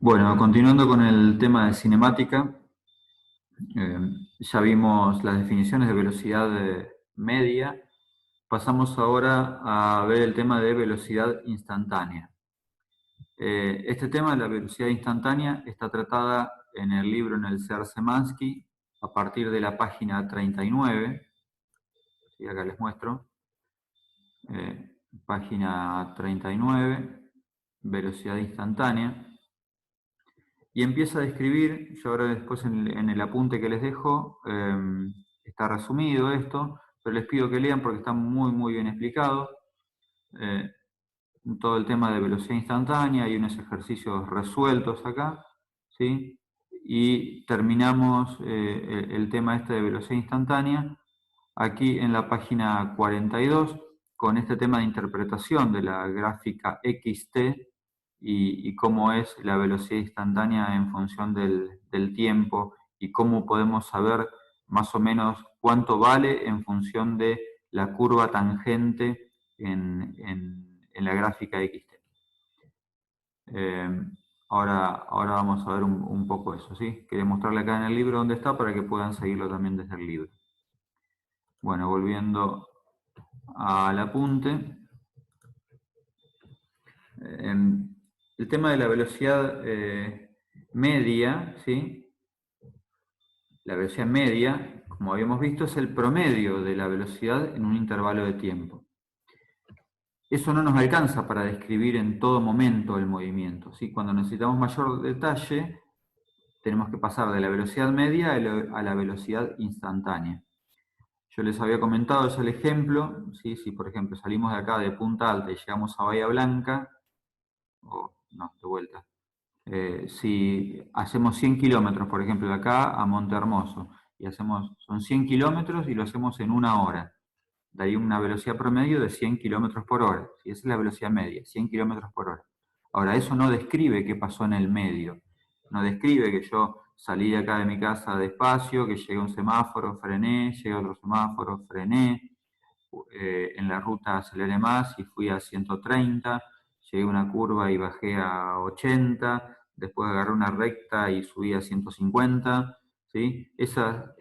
Bueno, continuando con el tema de cinemática, ya vimos las definiciones de velocidad media, pasamos ahora a ver el tema de velocidad instantánea. Este tema de la velocidad instantánea está tratada en el libro en el Sear Szymanski a partir de la página 39, ¿sí? Acá les muestro, página 39, velocidad instantánea. Y empieza a describir, yo ahora después en el apunte que les dejo, está resumido esto, pero les pido que lean porque está muy, muy bien explicado. Eh, todo el tema de velocidad instantánea, hay unos ejercicios resueltos acá, ¿sí? Y terminamos el tema este de velocidad instantánea aquí en la página 42 con este tema de interpretación de la gráfica XT y cómo es la velocidad instantánea en función del tiempo y cómo podemos saber más o menos cuánto vale en función de la curva tangente en la gráfica XT. Ahora vamos a ver un poco eso, ¿sí? Quería mostrarle acá en el libro dónde está para que puedan seguirlo también desde el libro. Bueno, volviendo al apunte. El tema de la velocidad media, ¿sí? La velocidad media, como habíamos visto, es el promedio de la velocidad en un intervalo de tiempo. Eso no nos alcanza para describir en todo momento el movimiento, ¿sí? Cuando necesitamos mayor detalle, tenemos que pasar de la velocidad media a la velocidad instantánea. Yo les había comentado ya el ejemplo, ¿sí? Si por ejemplo salimos de acá de Punta Alta y llegamos a Bahía Blanca, o no, de vuelta, si hacemos 100 kilómetros, por ejemplo, de acá a Monte Hermoso, y son 100 kilómetros y lo hacemos en una hora, daría una velocidad promedio de 100 kilómetros por hora, ¿sí? Esa es la velocidad media, 100 kilómetros por hora. Ahora, eso no describe qué pasó en el medio, no describe que yo salí de acá de mi casa despacio, que llegué a un semáforo, frené, llegué a otro semáforo, frené, en la ruta aceleré más y fui a 130, llegué a una curva y bajé a 80, después agarré una recta y subí a 150, ¿sí? Esas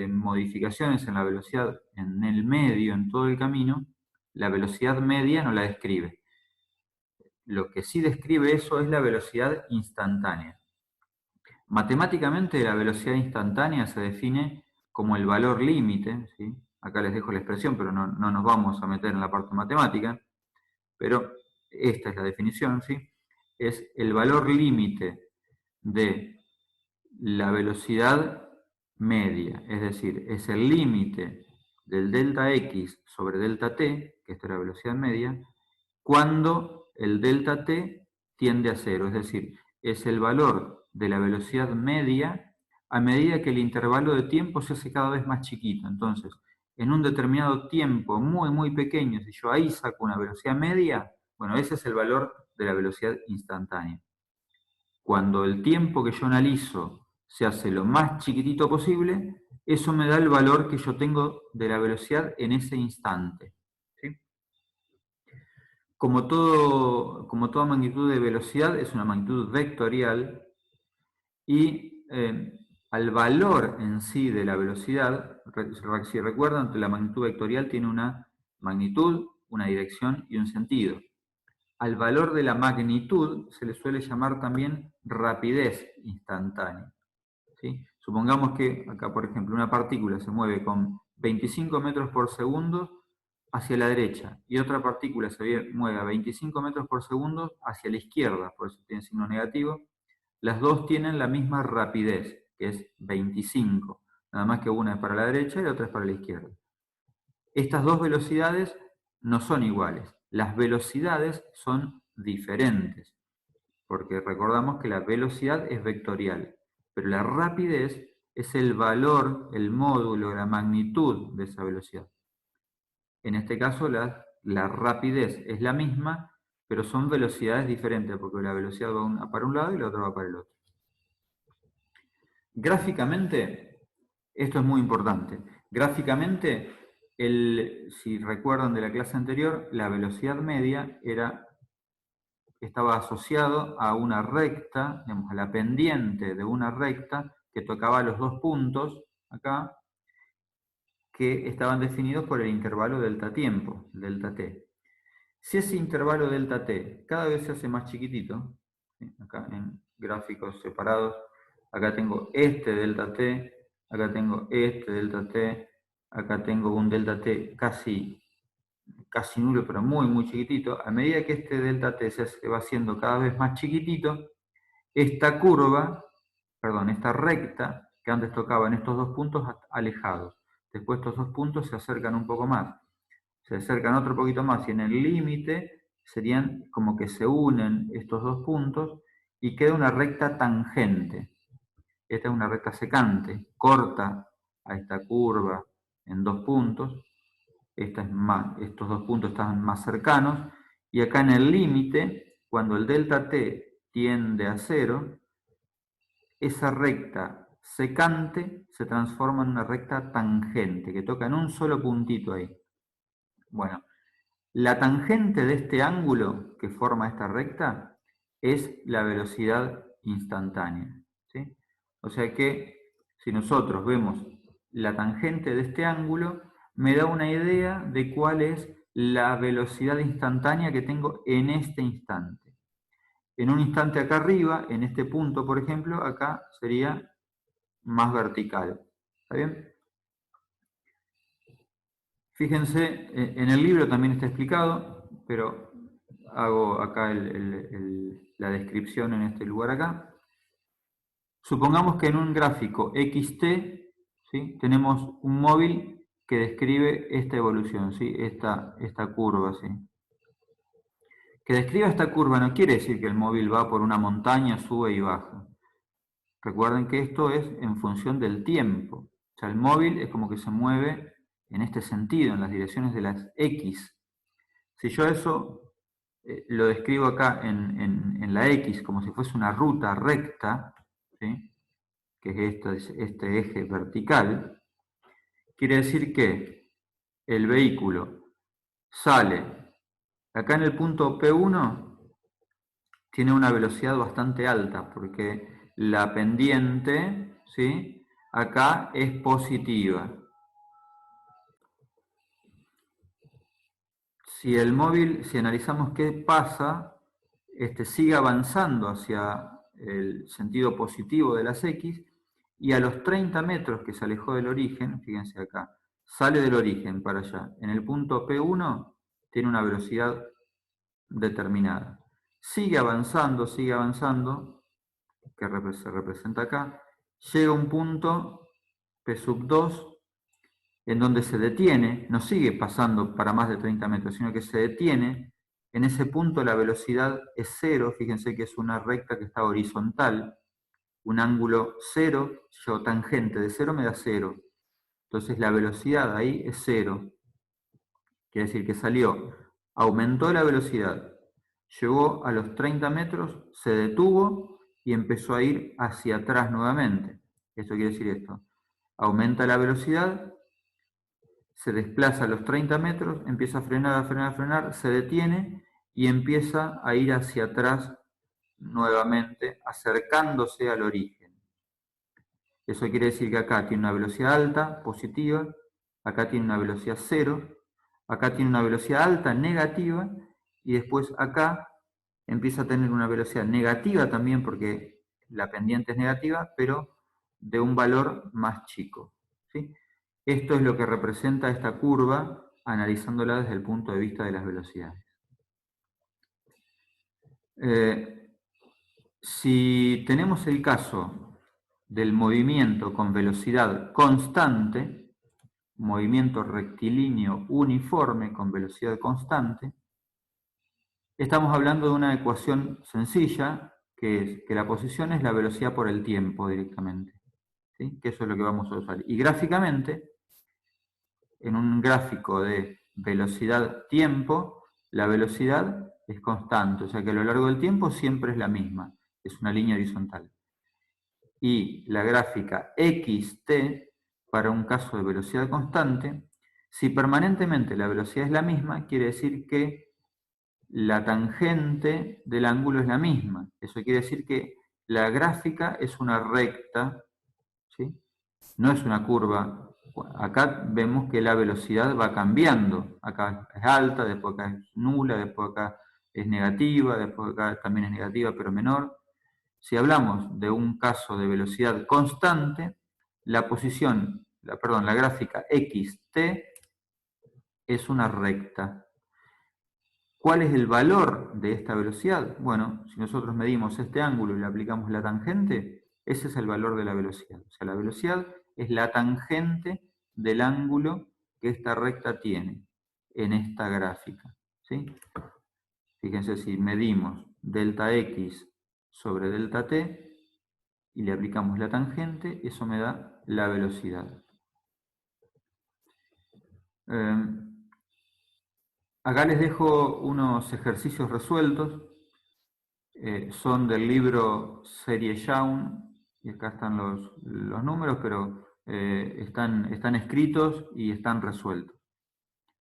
modificaciones en la velocidad en el medio, en todo el camino, la velocidad media no la describe. Lo que sí describe eso es la velocidad instantánea. Matemáticamente la velocidad instantánea se define como el valor límite, ¿sí? Acá les dejo la expresión, pero no nos vamos a meter en la parte matemática, pero esta es la definición, ¿sí? Es el valor límite de la velocidad media, es decir, es el límite del delta x sobre delta t, que esta es la velocidad media, cuando el delta t tiende a cero, es decir, es el valor de la velocidad media a medida que el intervalo de tiempo se hace cada vez más chiquito. Entonces, en un determinado tiempo muy, muy pequeño, si yo ahí saco una velocidad media, bueno, ese es el valor de la velocidad instantánea. Cuando el tiempo que yo analizo se hace lo más chiquitito posible, eso me da el valor que yo tengo de la velocidad en ese instante. ¿Sí? Como toda magnitud de velocidad, es una magnitud vectorial y al valor en sí de la velocidad, si recuerdan, la magnitud vectorial tiene una magnitud, una dirección y un sentido. Al valor de la magnitud se le suele llamar también rapidez instantánea, ¿sí? Supongamos que acá, por ejemplo, una partícula se mueve con 25 metros por segundo hacia la derecha y otra partícula se mueve a 25 metros por segundo hacia la izquierda, por eso tiene signo negativo. Las dos tienen la misma rapidez, que es 25, nada más que una es para la derecha y la otra es para la izquierda. Estas dos velocidades no son iguales, las velocidades son diferentes, porque recordamos que la velocidad es vectorial, pero la rapidez es el valor, el módulo, la magnitud de esa velocidad. En este caso la rapidez es la misma, pero son velocidades diferentes, porque la velocidad va para un lado y la otra va para el otro. Gráficamente, esto es muy importante. Gráficamente, si recuerdan de la clase anterior, la velocidad media era estaba asociado a una recta, digamos, a la pendiente de una recta que tocaba los dos puntos, acá, que estaban definidos por el intervalo delta tiempo, delta t. Si ese intervalo delta t cada vez se hace más chiquitito, ¿sí? Acá en gráficos separados, acá tengo este delta t, acá tengo este delta t, acá tengo un delta t casi nulo, pero muy chiquitito. A medida que este delta t se va haciendo cada vez más chiquitito, esta curva, perdón, esta recta que antes tocaba en estos dos puntos alejados, después estos dos puntos se acercan un poco más, se acercan otro poquito más y en el límite serían como que se unen estos dos puntos y queda una recta tangente. Esta es una recta secante, corta a esta curva en dos puntos. Estos dos puntos están más cercanos. Y acá en el límite, cuando el delta t tiende a 0, esa recta secante se transforma en una recta tangente, que toca en un solo puntito ahí. Bueno, la tangente de este ángulo que forma esta recta es la velocidad instantánea, ¿sí? O sea que si nosotros vemos la tangente de este ángulo, me da una idea de cuál es la velocidad instantánea que tengo en este instante. En un instante acá arriba, en este punto, por ejemplo, acá sería más vertical. ¿Está bien? Fíjense, en el libro también está explicado, pero hago acá la descripción en este lugar acá. Supongamos que en un gráfico XT, ¿sí?, tenemos un móvil que describe esta evolución, ¿sí?, esta curva, ¿sí? Que describa esta curva no quiere decir que el móvil va por una montaña, sube y baja. Recuerden que esto es en función del tiempo. O sea, el móvil es como que se mueve en este sentido, en las direcciones de las X. Si yo eso lo describo acá en la X como si fuese una ruta recta, ¿sí?, que es este eje vertical, quiere decir que el vehículo sale acá en el punto P1, tiene una velocidad bastante alta porque la pendiente, ¿sí?, acá es positiva. Si el móvil, si analizamos qué pasa, sigue avanzando hacia el sentido positivo de las X y a los 30 metros que se alejó del origen, fíjense acá, sale del origen para allá. En el punto P1 tiene una velocidad determinada. Sigue avanzando, que se representa acá, llega a un punto P sub 2 en donde se detiene, no sigue pasando para más de 30 metros, sino que se detiene. En ese punto la velocidad es 0, fíjense que es una recta que está horizontal, un ángulo 0, yo tangente de 0 me da 0. Entonces la velocidad ahí es 0. Quiere decir que salió, aumentó la velocidad, llegó a los 30 metros, se detuvo y empezó a ir hacia atrás nuevamente. Esto quiere decir esto. Aumenta la velocidad, se desplaza a los 30 metros, empieza a frenar, se detiene y empieza a ir hacia atrás nuevamente, acercándose al origen. Eso quiere decir que acá tiene una velocidad alta, positiva, acá tiene una velocidad 0, acá tiene una velocidad alta, negativa, y después acá empieza a tener una velocidad negativa también porque la pendiente es negativa, pero de un valor más chico, ¿sí? Esto es lo que representa esta curva, analizándola desde el punto de vista de las velocidades. Si tenemos el caso del movimiento con velocidad constante, movimiento rectilíneo uniforme con velocidad constante, estamos hablando de una ecuación sencilla, que es que la posición es la velocidad por el tiempo directamente, ¿sí?, que eso es lo que vamos a usar. Y gráficamente, en un gráfico de velocidad-tiempo, la velocidad es constante, o sea que a lo largo del tiempo siempre es la misma, es una línea horizontal. Y la gráfica xt, para un caso de velocidad constante, si permanentemente la velocidad es la misma, quiere decir que la tangente del ángulo es la misma. Eso quiere decir que la gráfica es una recta, ¿sí? No es una curva. Acá vemos que la velocidad va cambiando. Acá es alta, después acá es nula, después acá es negativa, después acá también es negativa pero menor. Si hablamos de un caso de velocidad constante, la posición, la gráfica xt es una recta. ¿Cuál es el valor de esta velocidad? Bueno, si nosotros medimos este ángulo y le aplicamos la tangente, ese es el valor de la velocidad. O sea, la velocidad es la tangente del ángulo que esta recta tiene en esta gráfica, ¿sí? Fíjense, si medimos delta x sobre delta t y le aplicamos la tangente, eso me da la velocidad. Acá les dejo unos ejercicios resueltos. Son del libro Serie Young, y acá están los números, pero están escritos y están resueltos.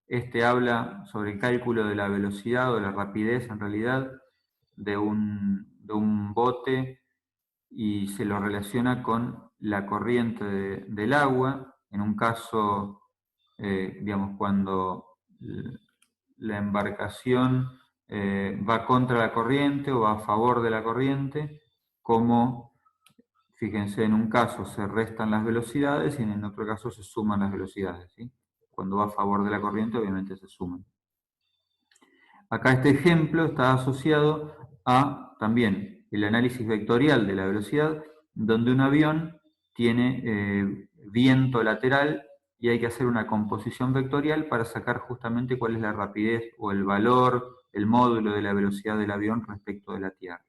Este habla sobre el cálculo de la velocidad o de la rapidez, en realidad, de un bote y se lo relaciona con la corriente del agua. En un caso, digamos, cuando la embarcación va contra la corriente o va a favor de la corriente, como, fíjense, en un caso se restan las velocidades y en otro caso se suman las velocidades, ¿sí? Cuando va a favor de la corriente, obviamente se suman. Acá este ejemplo está asociado a también el análisis vectorial de la velocidad, donde un avión tiene viento lateral y hay que hacer una composición vectorial para sacar justamente cuál es la rapidez o el valor, el módulo de la velocidad del avión respecto de la Tierra.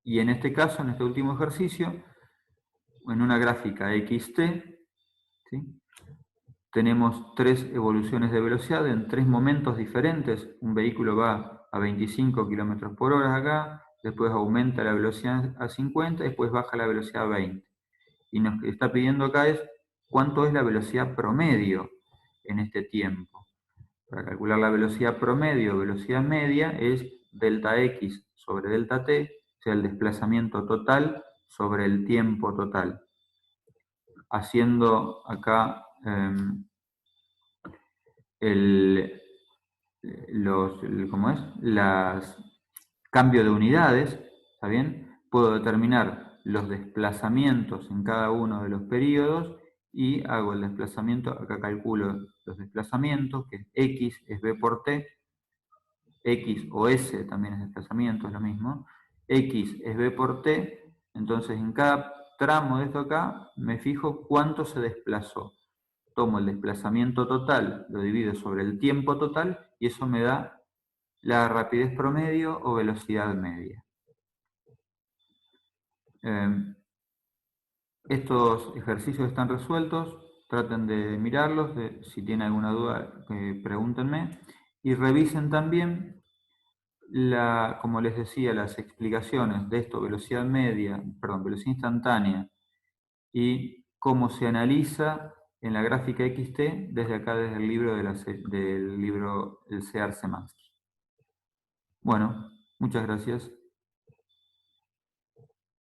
Y en este caso, en este último ejercicio, en una gráfica xt, ¿sí?, tenemos tres evoluciones de velocidad en tres momentos diferentes. Un vehículo va a 25 km por hora acá, después aumenta la velocidad a 50, después baja la velocidad a 20. Y nos está pidiendo acá es cuánto es la velocidad promedio en este tiempo. Para calcular la velocidad promedio o velocidad media es delta x sobre delta t, o sea, el desplazamiento total sobre el tiempo total. Haciendo acá cambio de unidades, ¿está bien? Puedo determinar los desplazamientos en cada uno de los periodos y hago el desplazamiento, acá calculo los desplazamientos, que x es b por t, x o s también es desplazamiento, es lo mismo, x es b por t, entonces en cada tramo de esto acá me fijo cuánto se desplazó. Tomo el desplazamiento total, lo divido sobre el tiempo total y eso me da la rapidez promedio o velocidad media. Estos ejercicios están resueltos, traten de mirarlos, si tienen alguna duda pregúntenme y revisen también, como les decía, las explicaciones de esto, velocidad velocidad instantánea y cómo se analiza en la gráfica XT desde acá, desde el libro del libro El Sear Semansky. Bueno, muchas gracias.